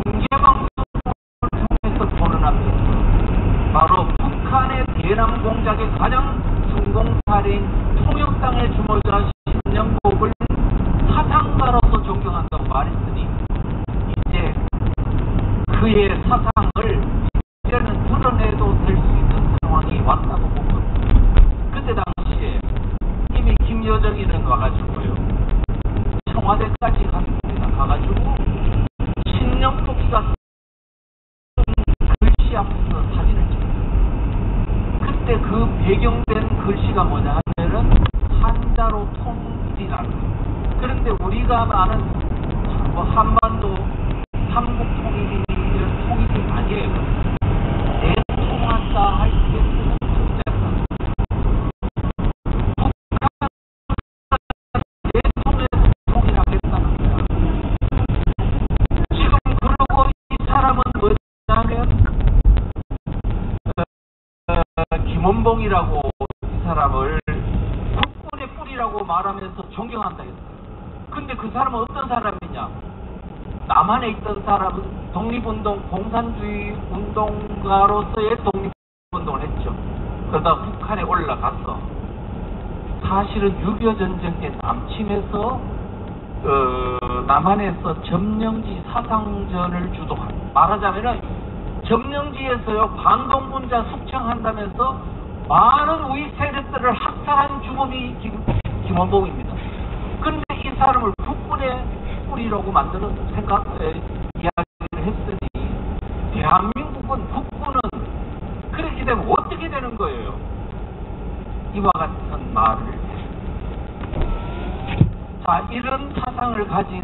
중계방송을 통해서 거론합니다. 바로 북한의 대남 공작의 가장 성공 사례인 통역당에 주목한 신영복을 사상가로서 존경한다고 말했으니 이제 그의 사상을 이제는 드러내도 될 수 있는 상황이 왔다고 본 겁니다. 그때 당시에 이미 김여정이는 와가지고요, 청와대까지 갔습니다. 가가지고 신영복이가 글씨 앞에서 사진을 찍었어요. 그때 그 배경된 글씨가 뭐냐 하면은 한자로 통일이라는 거예요. 그런데 우리가 아는 뭐 한반도 삼국 통일이 아니에요. 대통하다 할 때 쓰는 글자다. 북한은 통일하겠다는 거야. 지금 그러고 이 사람은 뭐냐면 김원봉이라고 이 사람을 국군의 뿌리라고 말하면서 존경한다 했어요. 근데 그 사람은 어떤 사람이냐? 남한에 있던 사람은 독립운동, 공산주의 운동가로서의 독립운동을 했죠. 그러다 북한에 올라가서 사실은 6.25 전쟁 때 남침해서 남한에서 점령지 사상전을 주도한, 말하자면 점령지에서요 반공분자 숙청한다면서 많은 우익 세력들을 학살한 주범이 김원봉입니다. 그런데 이 사람을 국군의 뿌리라고 만드는 이야기를 했으니 대한민국은 국군은 그렇게 되면 어떻게 되는 거예요? 이와 같은 말을 자, 이런 사상을 가진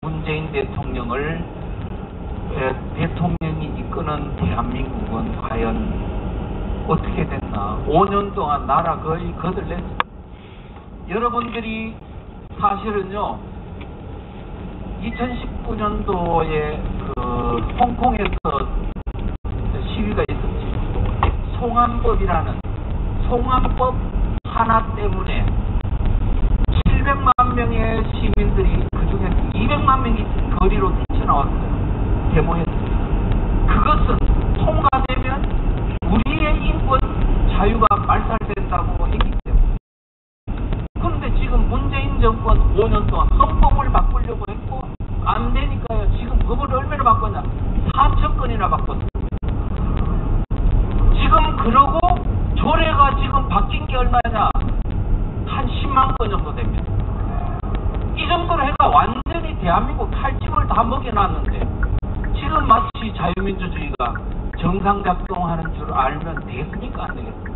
문재인 대통령을 대통령이 이끄는 대한민국은 과연 어떻게 됐나? 5년 동안 나라 거의 거들냈어요. 여러분들이 사실은요 2019년도에 그 홍콩에서 시위가 있었지. 송환법이라는 송환법 하나 때문에 700만 명의 시민들이 그중에 200만 명이 거리로 뛰쳐나왔어요. 데모했어요. 그것은 통과되면 우리의 인권 자유가 말살된다고 했기 때문에. 그런데 지금 문재인 정권 5년 동안 헌법을 바꾸려고 했고 안 되니까요. 지금 법을 얼마나 바꿨냐? 4,000건이나 바꿨어요. 지금 그러고 조례가 지금 바뀐 게 얼마냐? 한 10만 건 정도 됩니다. 이 정도로 해가 완전히 대한민국 칼집을 다 먹여놨는데 지금 마치 자유민주주의가 정상작동하는 줄 알면 되겠습니까? 안 되겠습니까?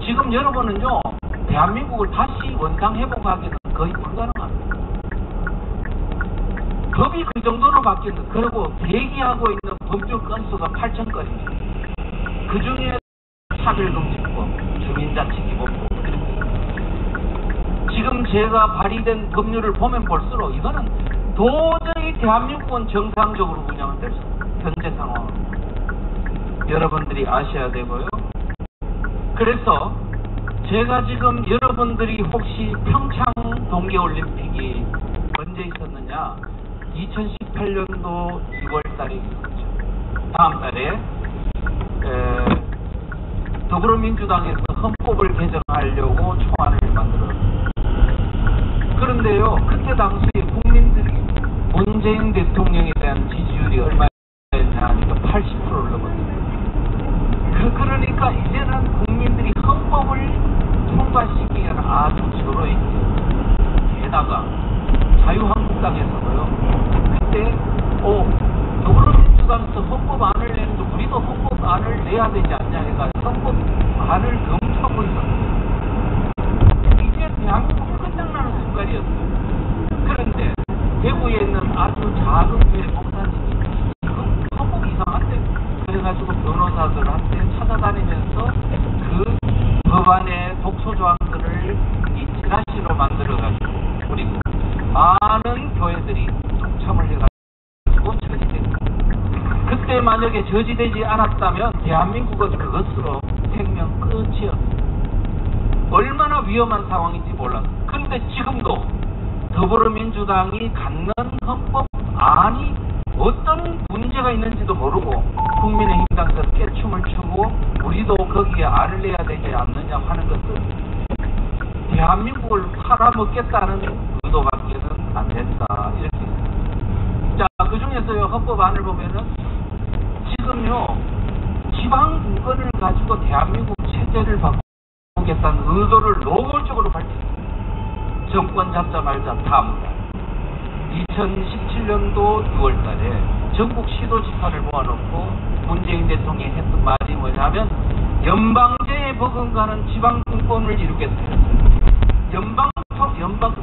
지금 여러분은요 대한민국을 다시 원상 회복하기는 거의 불가능합니다. 법이 그 정도로 바뀌는, 그리고 대기하고 있는 법률 건수가 8,000건입니다. 그 중에 차별금지법, 주민자치기본법, 지금 제가 발의된 법률을 보면 볼수록 이거는 도저히 대한민국은 정상적으로 운영은 될 수 없는 현재 상황입니다. 여러분들이 아셔야 되고요. 그래서 제가 지금 여러분들이 혹시 평창 동계올림픽이 언제 있었느냐? 2018년도 2월 달에 있었죠. 다음 달에 더불어민주당에서 헌법을 개정하려고 초안을 만들었습니다. 그런데요, 그때 당시에 국민들이 문재인 대통령에 대한 지지율이 얼마였냐 하니까 80%를 넘었습니다. 그러니까 이제는 국민들이 헌법을 통과시키기에는 아주 절호했죠. 게다가 자유한국당에서도요, 그때 더불어민주당에서 헌법안을 내는데 우리도 헌법안을 내야 되지 않냐 해가지고 헌법안을 검토하고 있었어요. 이제 대한민국은 끝장나는 순간이었어요. 그런데 대구에 있는 아주 작은 교회 목사님이 헌법이 이상한데 그래가지고 변호사들한테 찾아다니면서 그 법안의 독소조항들을 이 지라시로 만들어가지고 그리고 많은 교회들이 동참을 해가지고 저지된 거예요. 그때 만약에 저지되지 않았다면 대한민국은 그것으로 생명 끝이었어요. 얼마나 위험한 상황인지 몰랐어요. 그런데 지금도 더불어민주당이 갖는 헌법안이 어떤 문제가 있는지도 모르고 국민의힘당에서 깨춤을 추고 우리도 거기에 알을 내야 되지 않느냐 하는 것은 대한민국을 팔아먹겠다는 의도밖에는 안 된다. 이렇게. 자, 그 중에서요, 헌법안을 보면은 지금요, 지방 분권을 가지고 대한민국 체제를 바꾸겠다는 의도를 노골적으로 밝혔습니다. 정권 잡자마자 다음날 2017년도 6월달에 전국 시도지파를 모아놓고 문재인 대통령이 했던 말이 뭐냐면 연방제에 버금가는 지방분권을 이루겠어요.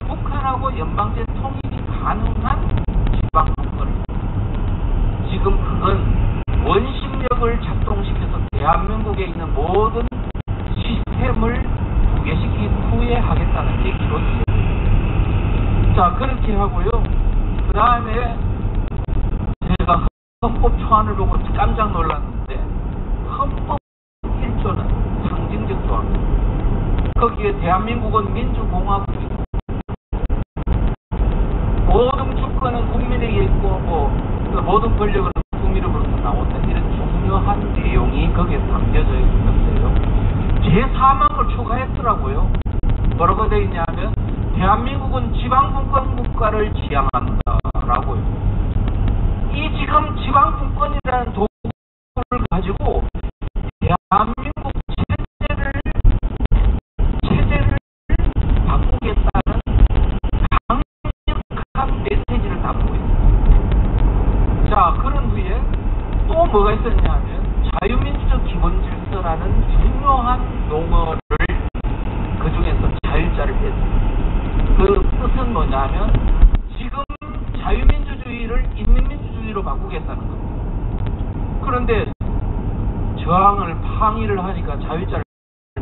북한하고 연방제 통일이 가능한 지방분권을. 지금 그건 원심력을 작동시켜서 대한민국에 있는 모든 시스템을 붕괴시키기 후에 하겠다는 얘기로 들려요. 자, 그렇게 하고요. 그 다음에 제가 헌법 초안을 보고 깜짝 놀랐는데 헌법 1조는 상징적 조항입니다. 거기에 대한민국은 민주공화국이고 모든 주권은 국민에게 있고 모든 권력은 국민으로부터 나온다. 이런 중요한 내용이 거기에 담겨져 있는데요. 제4항을 추가했더라고요. 뭐라고 되어 있냐면 대한민국은 지방분권 국가를 지향한다라고요. 이 지금 지방분권이라는 도구를 가지고 대한민국 체제를 바꾸겠다는 강력한 메시지를 담고 있습니다. 자, 그런 후에 또 뭐가 있었냐면 자유민주적 기본질서라는 중요한 용어를 그 중에서 자율자를 뺐습니다. 그 뜻은 뭐냐면 지금 자유민주주의를 인민민주주의로 바꾸겠다는 겁니다. 그런데 저항을 항의를 하니까 자율자를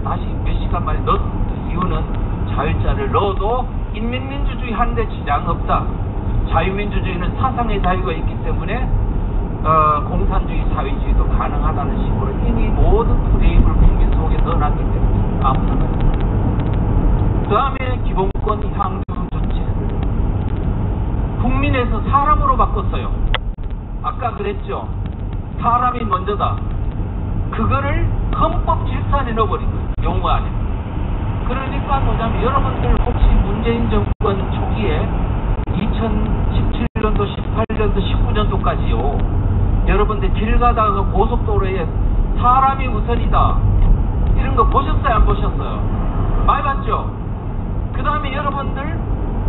다시 몇 시간 만에 넣었습니다. 이유는 자율자를 넣어도 인민민주주의 하는데 지장 없다. 자유민주주의는 사상의 자유가 있기 때문에 공산주의 사회주의도 가능하다는 식으로 이미 모든 프레임을 국민 속에 넣어놨기 때문에 아무나. 그 다음에 기본권 향유 조치. 국민에서 사람으로 바꿨어요. 아까 그랬죠. 사람이 먼저다. 그거를 헌법 질서안에 넣어버린 거예요. 용어 안에. 그러니까 뭐냐면 여러분들 혹시 문재인 정권 초기에 2017년도, 18년도, 19년도까지요. 여러분들 길 가다가 고속도로에 사람이 우선이다. 이런 거 보셨어요? 안 보셨어요? 많이 봤죠? 그 다음에 여러분들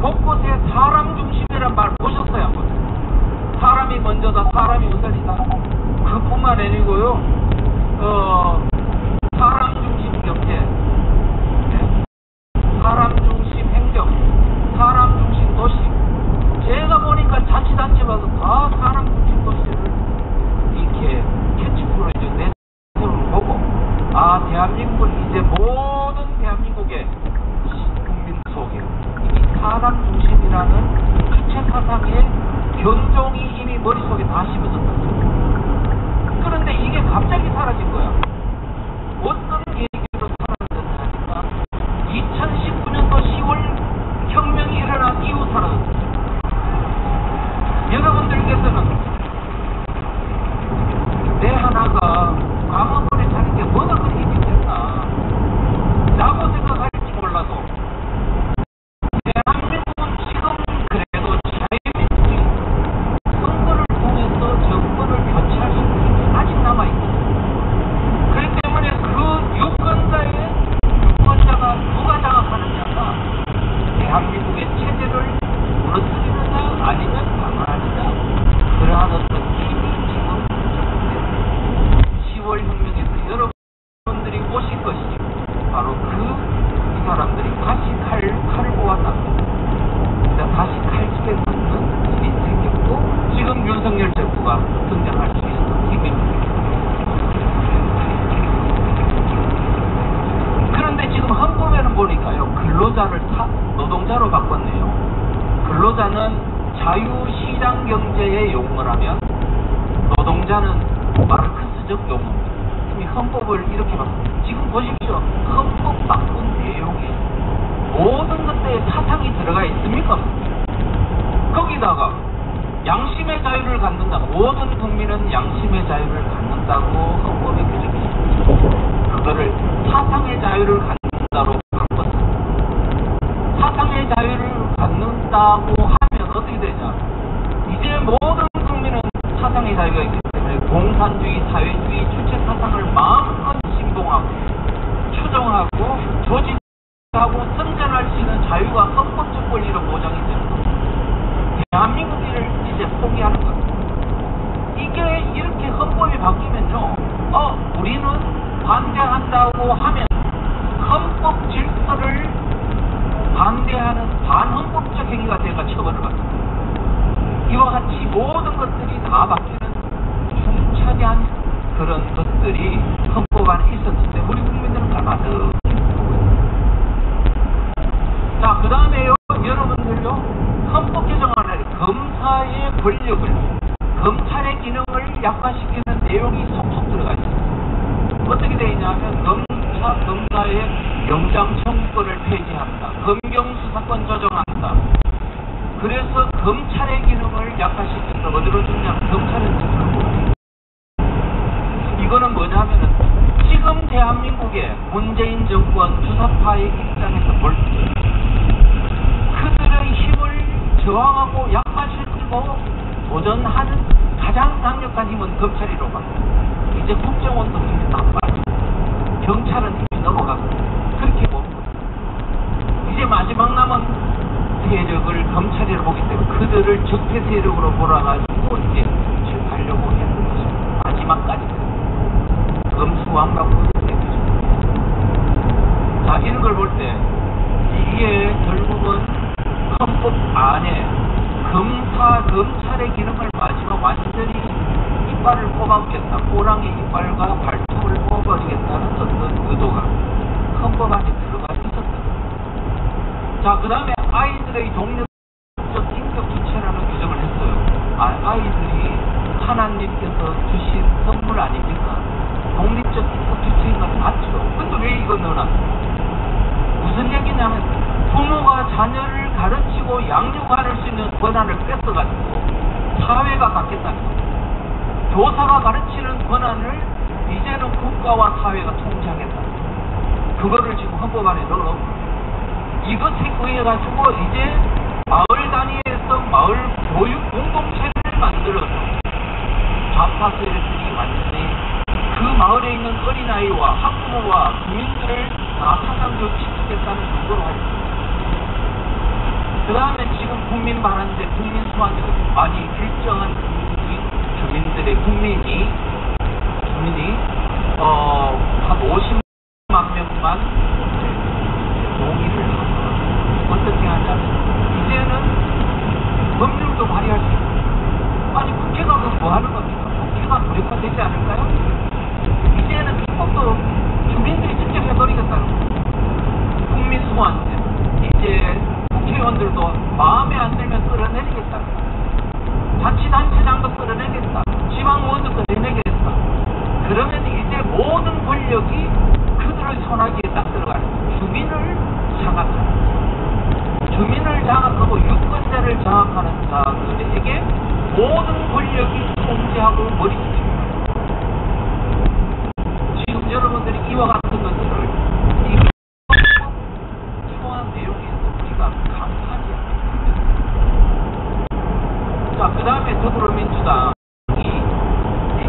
곳곳에 사람 중심이란 말 보셨어요? 안 보셨어요? 사람이 먼저다. 사람이 우선이다. 그뿐만 아니고요. 사람 중심 경제, 네? 사람 중심 행정, 사람 중심 도시. 제가 보니까 자치단체마다 다 사람 중심 도시를 이렇게 캐치프로이즈 내세우는 보고, 아, 대한민국은 이제 모든 대한민국의 국민 속에 이미 사람 중심이라는 주체 사상의 견종이 이미 머릿속에 다 심어졌다. 그런데 이게 갑자기 사라진 거야. 어떤 계기로 사라졌냐니까 2019년도 10월 혁명이 일어난 이후 사라졌어요. 여러분들께서는 내 하나가 광화문에 사는 게 뭐가 그렇게 힘이 됐나 라고 생각할지 몰라도 대한민국은 지금 그래도 자유민주주의 선거를 통해서 정권을 교체할 수 있는 힘이 아직 남아있고, 그렇기 때문에 그 유권자가 누가 장악하느냐가 대한민국의 체제를 무너뜨리느냐 아니면 강화하느냐, 그러한 어떤 힘이 지금 10월 혁명에서 여러분들이 오신 것이 바로 이 사람들이 다시 칼을 보았다. 다시 칼집에 붙는 일이 생겼고, 지금 윤석열 정부가 등장할 수 있는 힘입니다. 그런데 지금 헌법에는 보니까요, 근로자를 노동자로 바꿨네요. 근로자는 자유시장 경제의 용어라면 노동자는 마르크스적 용어입니다. 이 헌법을 이렇게 바꿨습니다. 지금 보십시오. 헌법 바꾼 내용에 모든 것들에 사상이 들어가 있습니까? 자유를 갖는다. 모든 국민은 양심의 자유를 갖는다고 헌법에 규정이 있습니다. 그거를 사상의 자유를 갖는다로 바꿨습니다. 사상의 자유를 갖는다고 하면 어떻게 되냐? 이제 모든 국민은 사상의 자유가 있기 때문에 공산주의, 사회주의, 주체 사상을 마음껏 신봉하고 추종하고 조직하고 선전할 수 있는 자유가 헌법적 권리로 보장이 되는 겁니다. 대한민국을 이제 포기하는 겁니다. 이게 이렇게 헌법이 바뀌면요, 우리는 반대한다고 하면 헌법 질서를 반대하는 반헌법적 행위가 되가 처벌을 받습니다. 이와 같이 모든 것들이 다 바뀌는 중차대한 그런 것들이 헌법 안에 있었는데 우리 국민들은 가만히. 자, 그 다음에요, 여러분들요, 헌법 개정안에 검사의 권력을, 검찰의 기능을 약화시키는 내용이 속속 들어가 있습니다. 어떻게 되어 있냐면 검사의 영장 청구권을 폐지한다. 검경수사권 조정한다. 그래서 검찰의 기능을 약화시켜서 어디로 주냐면 검찰은 지금 이거는 뭐냐면은 지금 대한민국의 문재인 정권 주사파의 입장에서 볼 때 그들의 힘을 저항하고 약화시키고 도전하는 가장 강력한 힘은 검찰이라고 합니다. 이제 국정원도 힘이 나빠지고 경찰은 힘이 넘어가고 그렇게 봅니다. 이제 마지막 남은 세력을 검찰이라고 보기 때문에 그들을 적폐 세력으로 몰아가지고 이제 취급하려고 했던 것입니다. 마지막까지 검수완박으로 되죠. 자, 이런 걸 볼 때 이게 결국은 헌법 안에 검찰의 기능을 마지막 완전히 이빨을 뽑아버리겠다. 호랑이 이빨과 발톱을 뽑아버리겠다는 어떤 의도가 헌법 안에 들어가 있었다. 자, 그 다음에 아이들의 독립적 인격 주체라는 규정을 했어요. 아이들이 하나님께서 주신 선물 아닙니까? 독립적 인격 주체인 건 맞죠. 근데 왜 이거 넣어놨어요? 무슨 얘기냐면 부모가 자녀를 가르치고 양육할 수 있는 권한을 뺏어가지고 사회가 갖겠다는 겁니다. 교사가 가르치는 권한을 이제는 국가와 사회가 통제하겠다. 그거를 지금 헌법 안에 넣어놓고 이것에 의해가지고 이제 마을 단위에서 마을 교육 공동체를 만들어서 좌파 세력들이 완전히 그 마을에 있는 어린아이와 학부모와 주민들을 다 사상교육시키겠다는 정도로 하고 있습니다. 그 다음에 지금 국민 반환제, 국민 소환제, 아니 일정한 주민들의 국민이 한 50만 명만 동의를 하고 어떻게 하냐면 이제는 법률도 발의할 수 있고 아니 국회가 그럼 뭐 하는 겁니까? 국회가 무력화되지 않을까요? 이제는 입법도 주민들이 직접 해버리겠다는 거예요. 국민 소환제 이제 국회의원들도 마음에 안 들면 끌어내리겠다. 자치단체장도 끌어내겠다. 지방의원도 끌어내겠다. 그러면 이제 모든 권력이 그들의 손아귀에 딱 들어가는 거예요. 주민을 장악하는 주민을 장악하고 유권자를 장악하는 자들에게 모든 권력이 통제하고 머리숙입니다. 지금 여러분들이 이와 같은 것들을 이 초안 내용에서 우리가 강하지 않습니다. 자, 그 다음에 더불어민주당이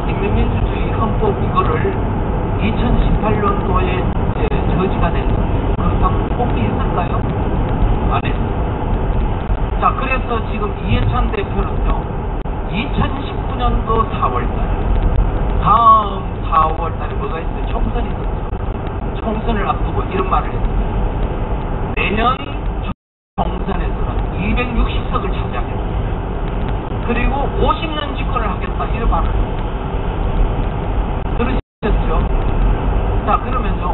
인민민주주의 헌법 이거를 2018년도에 저지가 된 거예요. 그렇다고 꼭 있을까요? 안 했어요. 자, 그래서 지금 이해찬 대표는요, 2019년도 4월달, 다음 4월달에 뭐가 있어요? 총선이 있었죠. 총선을 앞두고 이런 말을 했어요. 내년 총선에서는 260석을 차지하겠다. 그리고 50년 집권을 하겠다. 이런 말을 했어요. 들으셨죠? 자, 그러면요,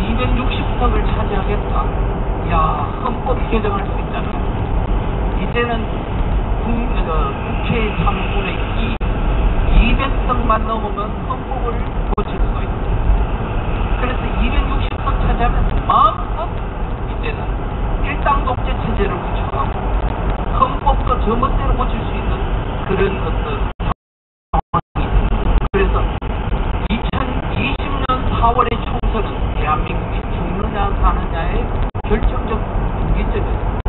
260석을 차지하겠다. 야, 헌법 개정할 수 있잖아요. 이제는 국회 참군의 200석만 넘으면 헌법을 고칠 수가 있습니다. 그래서 260석 차지하면 마음껏 이제는 일당 독재 체제를 구축하고 헌법도 저 멋대로 고칠 수 있는 어떤 상황이. 그래서 2020년 4월의 총선은 대한민국이 죽느냐 사느냐의 결정적 분기점이었습니다.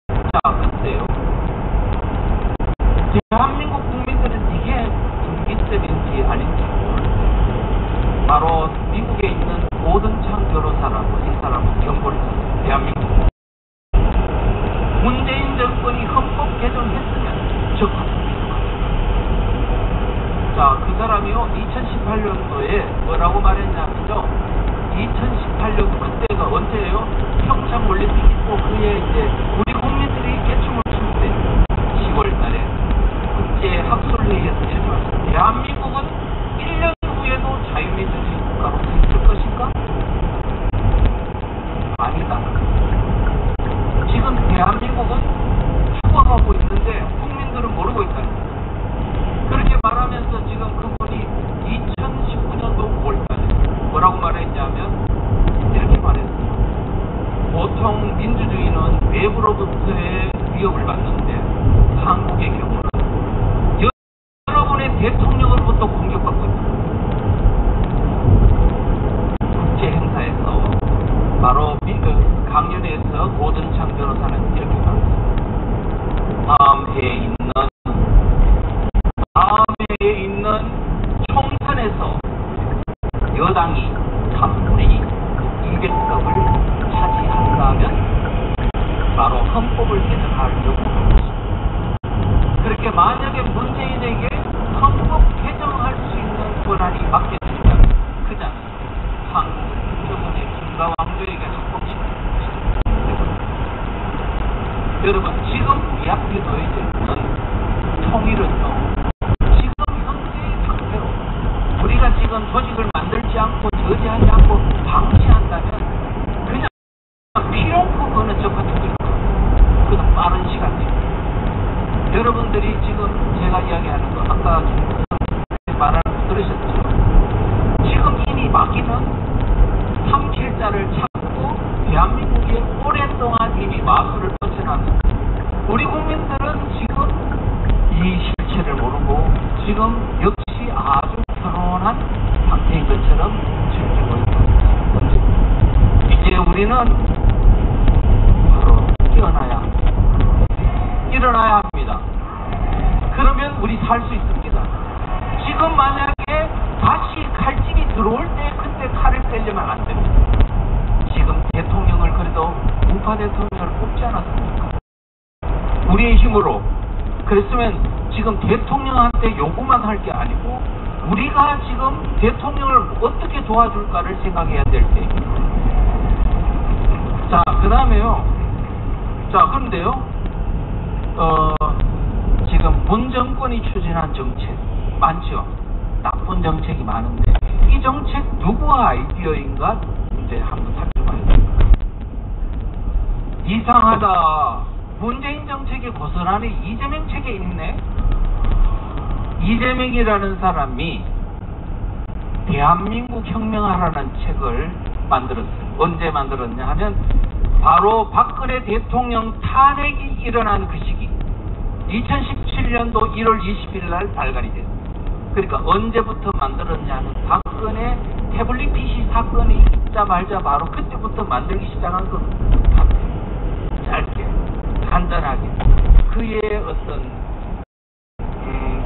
자, 근데요, 대한민국 국민들은 이게 분기점인지 아닌지 모르는데, 바로 미국에 있는 고든창 변호사라고, 이 사람은 경고를 했습니다. 대한민국 문재인 정권이 헌법 개정했으면 적합합니다. 자, 그 사람이요, 2018년도에 뭐라고 말했냐면요, 2018년 그때가 언제예요? 평창 올림픽 있고 그에 이제 우리 국민들이 개춤을 출 때 10월 달에 국제 학술회의에서 이렇게 말했습니다. 대한민국은 1년 후에도 자유민주주의 국가로 될 것인가? 아니다. 지금 대한민국은 죽어가고 있는데 국민들은 모르고 있다는 거예요. 그렇게 말하면서 지금 그분이 2019년도 5월달에 뭐라고 말했냐면 이렇게 말했어요. 보통 민주주의는 외부로부터의 위협을 받는데 한국의 경우는 여러분의 대통령으로부터 공격받고 있다. 국제 행사에서 바로 강연에서 고든창 변호사는 이렇게 말했습니다. 다음에 있는 총선에서 여당이 3분의 200석을 차지한다면 바로 헌법을 개정하려고 하는 것입니다. 그렇게 만약에 문재인에게 헌법 개정할 수 있는 권한이 맡겨진다면 그냥 한국 조선의 김가 왕조에게 합법시키는 것입니다. 여러분, 지금 우리 앞에 놓여져 있는 통일은요, 지금 현재의 상태로 우리가 지금 조직을 만들지 않고 저지하지 않고 방치한다면 그냥 필요없고 그거는 접어두고 있고 그건 빠른 시간 내에 여러분들이 지금 제가 이야기하는 거 아까 말하는 거 들으셨죠? 지금 이미 마귀는 37자를 찾고 대한민국에 오랫동안 이미 마술을 뻗쳐놨는 우리 국민들은 지금 이 실체를 모르고 지금 역시 아주 편안한 상태인 것처럼 즐기고 있다. 이제 우리는 바로 일어나야 합니다. 그러면 우리 살 수 있습니다. 지금 만약에 다시 칼집이 들어올 때 그때 칼을 빼려면 안 됩니다. 지금 대통령을 그래도 우파 대통령을 뽑지 않았습니까? 우리의 힘으로. 그랬으면 지금 대통령한테 요구만 할 게 아니고 우리가 지금 대통령을 어떻게 도와줄까를 생각해야 될 때입니다. 자, 그 다음에요. 자, 그런데요. 지금 문 정권이 추진한 정책 많죠. 나쁜 정책이 많은데 이 정책 누구의 아이디어인가 이제 한번 살펴봐야 됩니다. 이상하다. 문재인 정책의 고스란히 이재명 책에 있네. 이재명이라는 사람이 대한민국 혁명하라는 책을 만들었어요. 언제 만들었냐 하면 바로 박근혜 대통령 탄핵이 일어난 그 시기 2017년도 1월 20일 날 발간이 됐어요. 그러니까 언제부터 만들었냐는 박근혜 태블릿 PC 사건이 있자마자 바로 그때부터 만들기 시작한 것 같아요. 짧게 간단하게 그의 어떤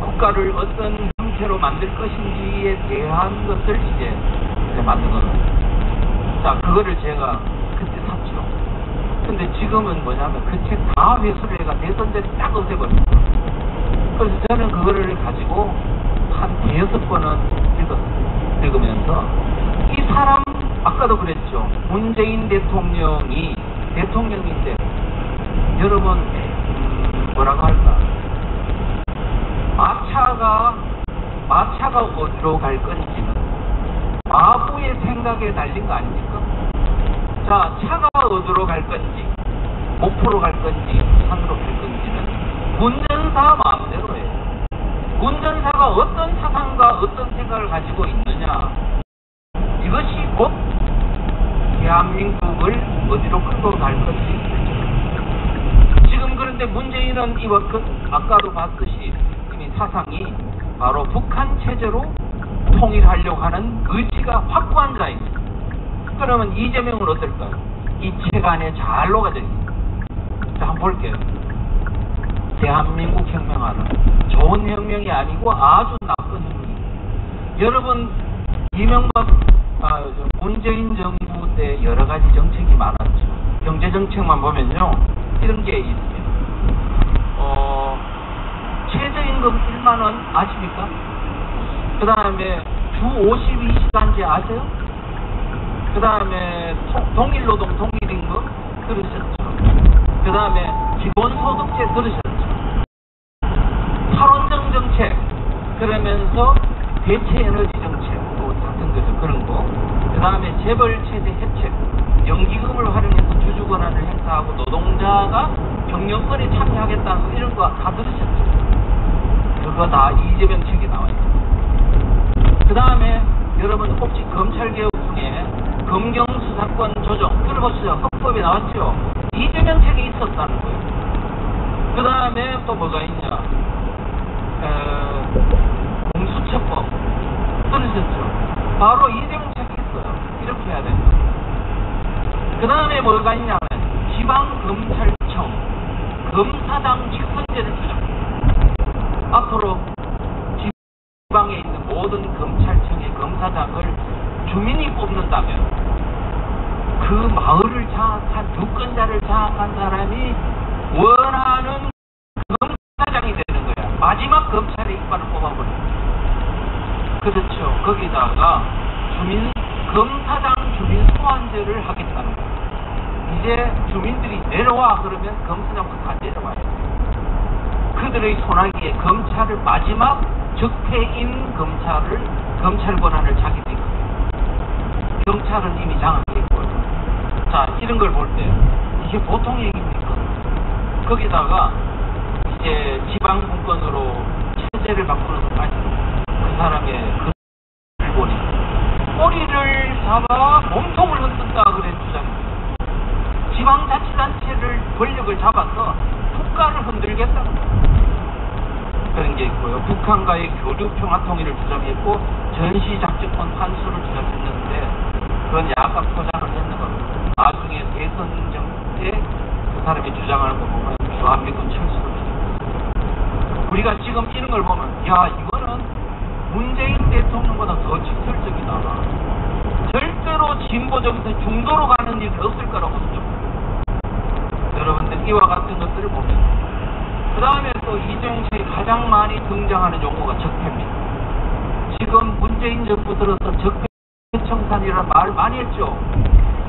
국가를 어떤 형태로 만들 것인지에 대한 것을 이제 만든 겁니다. 자, 그거를 제가 그때 샀죠. 근데 지금은 뭐냐면 그 책 다 회수를 해가 대선 전에 딱 없애버렸어요. 그래서 저는 그거를 가지고 한 5번은 읽었어요. 읽으면서 이 사람 아까도 그랬죠. 문재인 대통령이 대통령인데 여러분 뭐라고 할까? 마차가 어디로 갈 건지는 마부의 생각에 달린 거 아닙니까? 자, 차가 어디로 갈 건지, 목포로 갈 건지, 산으로 갈 건지는 운전사 마음대로예요. 운전사가 어떤 사상과 어떤 생각을 가지고 있느냐, 이것이 곧 대한민국을 어디로 끌고 갈 건지. 지금 그런데 문재인은 아까도 봤듯이 사상이 바로 북한 체제로 통일하려고 하는 의지가 확고한 자입니다. 그러면 이재명은 어떨까요? 이 책 안에 잘 녹아져 있습니다. 자, 한번 볼게요. 대한민국 혁명하는 좋은 혁명이 아니고 아주 나쁜 혁명. 여러분, 이명박, 문재인 정부 때 여러 가지 정책이 많았죠. 경제 정책만 보면요, 이런 게 있어요. 최저임금 1만 원 아십니까? 그 다음에 주 52시간제 아세요? 그 다음에 동일노동 동일임금 들으셨죠? 그 다음에 기본소득세 들으셨죠? 탈원전 정책, 그러면서 대체에너지 정책, 또 같은 거죠. 그런 거. 그 다음에 재벌체제 혜택, 연기금을 활용해서 주주 권한을 행사하고 노동자가 경영권에 참여하겠다는 거, 이런 거 다 들으셨죠? 그거 다 이재명 책에 나와 있어요. 그 다음에 여러분 혹시 검찰개혁 중에 검경수사권 조정 들어보시죠? 헌법에 나왔죠? 이재명 책에 있었다는 거예요. 그 다음에 또 뭐가 있냐? 공수처법 들으셨죠? 바로 이재명 책에 있어요. 이렇게 해야 됩니다. 그 다음에 뭐가 있냐면 지방검찰청 검사장 직선제를 주장. 앞으로 지방에 있는 모든 검찰청의 검사장을 주민이 뽑는다면 그 마을을 장악한 유권자를 장악한 사람이 원하는 검사장이 되는 거야. 마지막 검찰의 이빨을 뽑아버려. 그렇죠. 거기다가 검사장 주민 소환제를 하겠다는 거야. 이제 주민들이 내려와 그러면 검사장부터 다 내려와요. 그들의 손아귀에 검찰을 마지막 적폐인 검찰 권한을 자기들이 경찰은 이미 장악돼 있고요. 자, 이런 걸 볼 때 이게 보통 얘기입니까? 거기다가 이제 지방 분권으로 체제를 바꾸면서 그 사람의 그 꼬리를 잡아 몸통을 흔든다 그래 주장입니다. 지방자치단체를 권력을 잡아서 국가를 흔들겠다는 거예요. 그런 게 있고요. 북한과의 교류 평화 통일을 주장했고 전시작전권 환수를 주장했는데 그건 약간 포장을 했는 겁니다. 나중에 대선 때 그 사람이 주장하는 거 보면 주한미군 철수를 주장했어요. 우리가 지금 이런 걸 보면 야, 이거는 문재인 대통령보다 더 직설적이다. 절대로 진보적에서 중도로 가는 일이 없을 거라고 생각합니다. 여러분들 이와 같은 것들을 보면 그 다음에 또 이재명 책에 가장 많이 등장하는 용어가 적폐입니다. 지금 문재인 정부 들어서 적폐 청산이라는 말을 많이 했죠.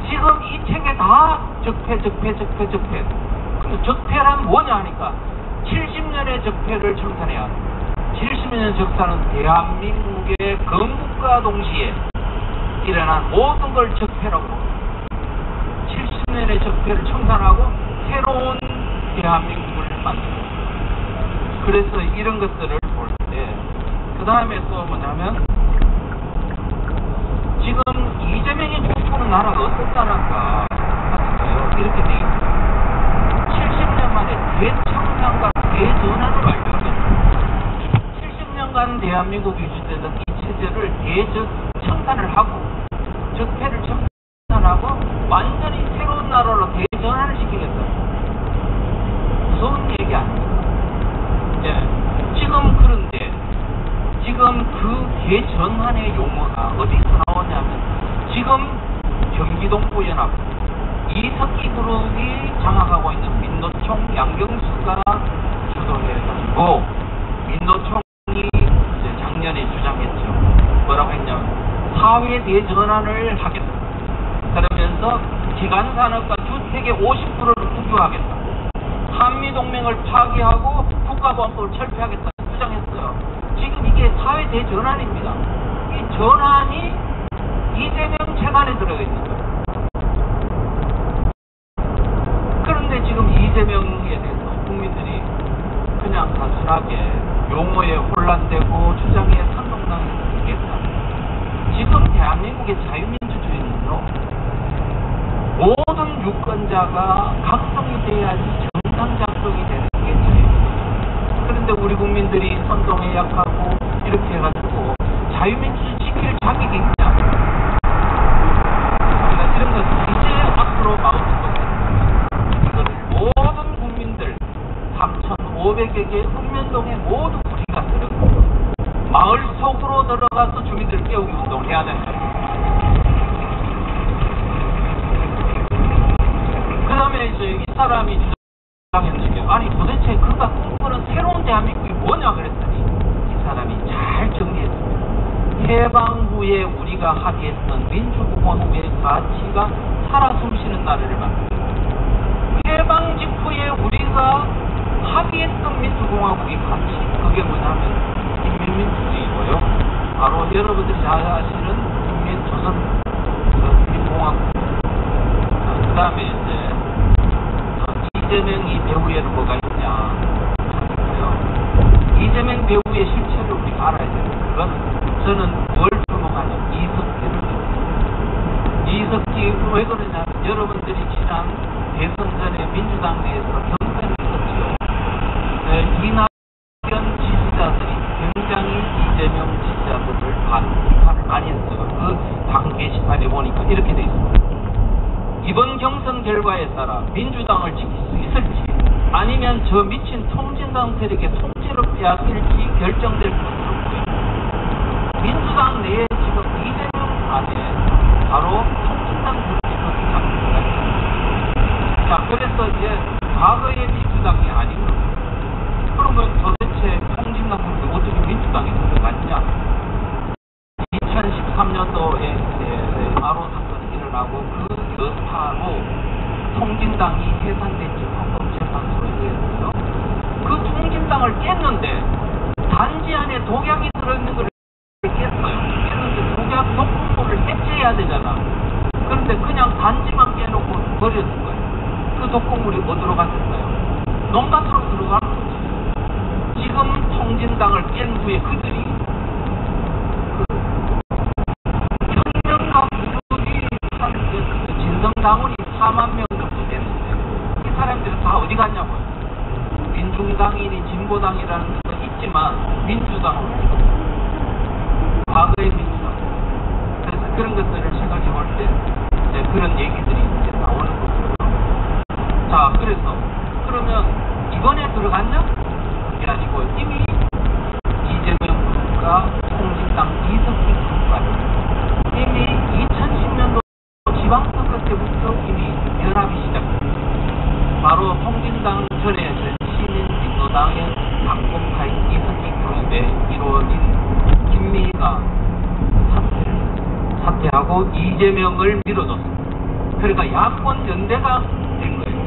지금 이 책에 다 적폐. 근데 적폐란 뭐냐 하니까 70년의 적폐를 청산해야 합니다. 70년 적사는 대한민국의 건국과 동시에 일어난 모든 걸 적폐라고 합니다. 70년의 적폐를 청산하고 새로운 대한민국을 만들고. 그래서 이런 것들을 볼 때, 그 다음에 또 뭐냐면, 지금 이재명이 꿈꾸는 나라가 어떤 나라인가 같은가요? 이렇게 돼 있습니다. 70년 만에 대청산과 대전환을 완료했습니다. 70년간 대한민국이 유지되던 이 체제를 대청산을 하고, 적폐를 청산하고, 완전히 새로운 나라로 대전환을 시키겠다. 무서운 얘기 아닙니다. 지금 그런데 지금 그 대전환의 용어가 어디서 나오냐면 지금 경기동부연합 이석기 그룹이 장악하고 있는 민노총 양경수가 주도해가지고 민노총이 이제 작년에 주장했죠. 뭐라고 했냐면 사회 대전환을 하겠다. 그러면서 기간산업과 주택의 50%를 국유하겠다. 한미동맹을 파기하고 국가보안법을 철폐하겠다 주장했어요. 지금 이게 사회 대전환입니다. 이 전환이 이재명 책안에 들어가 있는 거예요. 그런데 지금 이재명에 대해서 국민들이 그냥 단순하게 용어에 혼란되고 주장에 선동당했다. 지금 대한민국의 자유민주주의는요, 모든 유권자가 각성이 돼야지 정상작동이 되는 게 자유입니다. 그런데 우리 국민들이 선동에 계약하고 이렇게 해가지고 자유민주주의 지킬 자격이 있냐? 우리가 이런 것을 이제 앞으로 마오쩌둥 이거를 모든 국민들 3,500여 개 읍면동에 모두 우리가 들어가고 마을 속으로 들어가서 주민들 깨우기 운동을 해야 된다. 그 다음에 이제 이 사람이 주장했는데 아니 도대체 그가 꿈꾸는 새로운 대한민국이 뭐냐 그랬더니 이 사람이 잘 정리했습니다. 해방 후에 우리가 합의했던 민주공화국의 가치가 살아 숨쉬는 나라를 만들고 해방 직후에 우리가 합의했던 민주공화국의 가치 그게 뭐냐면 인민민주주의고요. 바로 여러분들이 잘 아시는 인민조선 인민공화국. 그 다음에 이제 이재명이 배후에는 뭐가 있냐. 이재명 배후의 실체를 우리가 알아야 돼요. 그거는 저는 뭘 주목하냐. 이석기 왜 그러냐. 여러분들이 지난 대선 전에 민주당 내에서 경선이 있었죠. 이낙연 지지자들이 굉장히 이재명 지지자들을 비판을 많이 했어요. 그 당 게시판에 보니까 이렇게 돼 있습니다. 이번 경선 결과에 따라 민주당을 지킬 수 있을지 아니면 저 미친 통진당 세력의 통치를 빼앗을지 결정될 것으로 보입니다. 민주당 내에 지금 이재명 안에 바로 통진당 세력이 작동하고 있습니다. 자, 그래서 이제 과거의 민주당이 아닌 거예요. 그러면 도대체 통진당 세력이 어떻게 민주당에 들어갔냐? 2013년도에 바로 사건이 일어나고 그 여파로 통진당이 해산됐지 헌법재판소에 의해서요. 그 통진당을 깼는데 단지 안에 독약이 들어있는 걸 깼어요. 깼는데 독약 독극물을 해체해야 되잖아. 그런데 그냥 단지만 깨놓고 버렸는 거예요. 그 독극물이 어디로 갔을까요? 농가토로 들어간 거지. 지금 통진당을 깬 후에 그들이 진성당원이 4만 명 정도 됐는데 이 사람들은 다 어디 갔냐고요. 민중당이니 진보당이라는 거 있지만 민주당으로 과거의 민주당. 그래서 그런 것들을 생각해 볼 때 이제 그런 얘기들이 이제 나오는 거고요. 자, 그래서 그러면 이번에 들어갔냐? 그게 아니고 이미 이재명 그룹과 통진당 이석기 그룹과는 이미 2010년도 지방선거 때부터 이미 연합이 시작됐습니다. 바로 통진당 전에 시민민노당의 당공파인 이석기 그룹에 이루어진 김미희가 사퇴하고 이재명을 밀어줬습니다. 그러니까 야권 연대가 된 거예요.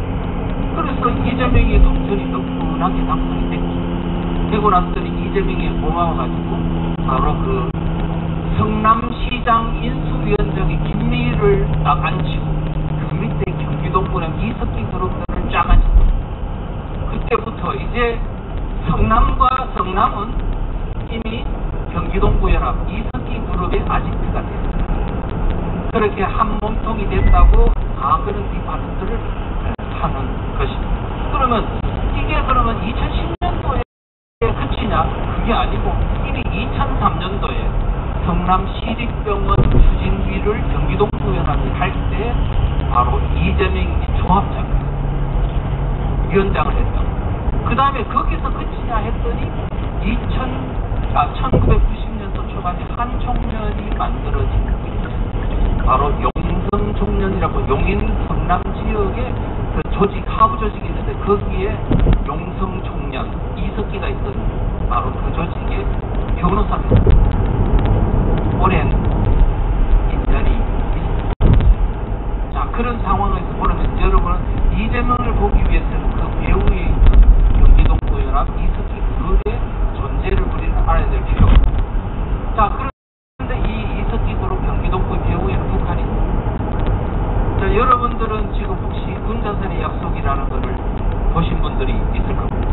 그래서 이재명이 당선이 넉넉하게 당선이 됐죠. 되고 났더니 이재명이 고마워가지고 바로 그 성남시장 인수위원장의 김미희를 딱 앉히고 그 밑에 경기도권의 이석기 그룹들을 쫙 앉히고 그때부터 이제 성남은 이미 경기동부연합 이석기 그룹의 아지트가 됐어요. 그렇게 한 몸통이 됐다고 다 그런 디파트를 하는 것입니다. 그러면 이게 그러면 2010년도에 그치냐? 그게 아니고 이미 2003년도에 성남시립병원 추진위를 경기동부연합이 할 때 바로 이재명이 조합장 위원장을 했다. 그 다음에 거기서 끝이냐 했더니 1990년도 초반에 한 총련이 만들어진 게 바로 용성총련이라고 용인 성남 지역에 그 조직 하부 조직이 있는데 거기에 용성총련 이석기가 있던 바로 그 조직의 변호사입니다. 오랜 인연이 있습니다. 자, 그런 상황에서 보면 여러분은 이재명을 보기 위해서는 그 배우의 경기동부연합 이석기 그룹의 존재를 우리는 알아야 될 필요가 있습니다. 자, 그런데 이 이석기 그룹 경기동부 배우에는 북한이 있습니다. 자, 여러분들은 지금 혹시 군자선의 약속이라는 것을 보신 분들이 있을 겁니다.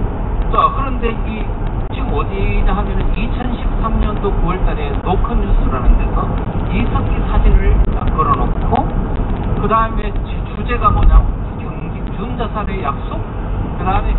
자, 그런데 이 지금 어디냐 하면은 2013년도 9월달에 노컷뉴스라는 데서 이석기 사진을 걸어놓고 그 다음에 주제가 뭐냐? 군자살의 약속? 그 다음에